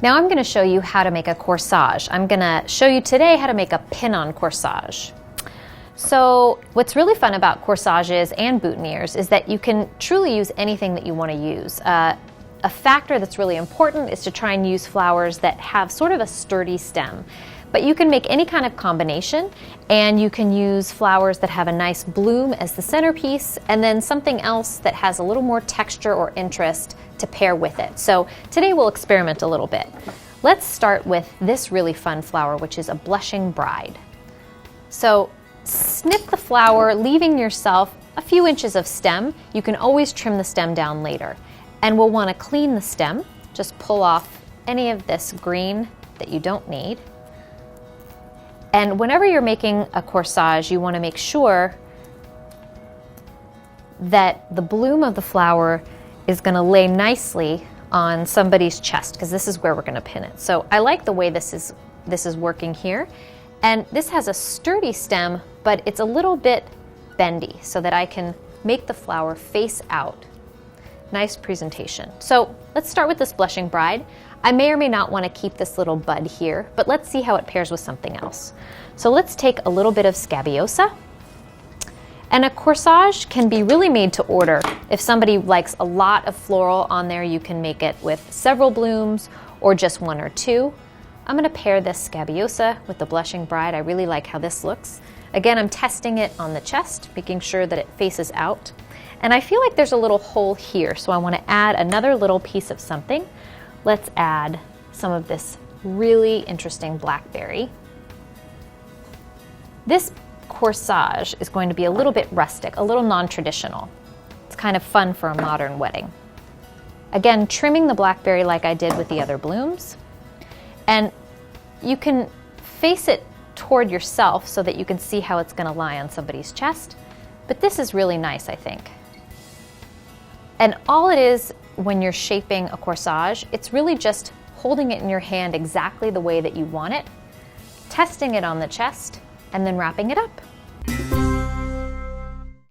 Now I'm going to show you how to make a corsage. I'm going to show you today how to make a pin-on corsage. So what's really fun about corsages and boutonnieres is that you can truly use anything that you want to use. A factor that's really important is to try and use flowers that have sort of a sturdy stem. But you can make any kind of combination, and you can use flowers that have a nice bloom as the centerpiece, and then something else that has a little more texture or interest to pair with it. So today we'll experiment a little bit. Let's start with this really fun flower, which is a blushing bride. So snip the flower, leaving yourself a few inches of stem. You can always trim the stem down later. And we'll want to clean the stem. Just pull off any of this green that you don't need. And whenever you're making a corsage, you want to make sure that the bloom of the flower is going to lay nicely on somebody's chest, because this is where we're going to pin it. So I like the way this is working here. And this has a sturdy stem, but it's a little bit bendy so that I can make the flower face out. Nice presentation. So let's start with this blushing bride. I may or may not want to keep this little bud here, but let's see how it pairs with something else. So let's take a little bit of scabiosa. And a corsage can be really made to order. If somebody likes a lot of floral on there, you can make it with several blooms or just one or two. I'm going to pair this scabiosa with the blushing bride. I really like how this looks. Again, I'm testing it on the chest, making sure that it faces out. And I feel like there's a little hole here, so I want to add another little piece of something. Let's add some of this really interesting blackberry. This corsage is going to be a little bit rustic, a little non-traditional. It's kind of fun for a modern wedding. Again, trimming the blackberry like I did with the other blooms. And you can face it toward yourself so that you can see how it's going to lie on somebody's chest. But this is really nice, I think. And all it is when you're shaping a corsage, it's really just holding it in your hand exactly the way that you want it, testing it on the chest, and then wrapping it up.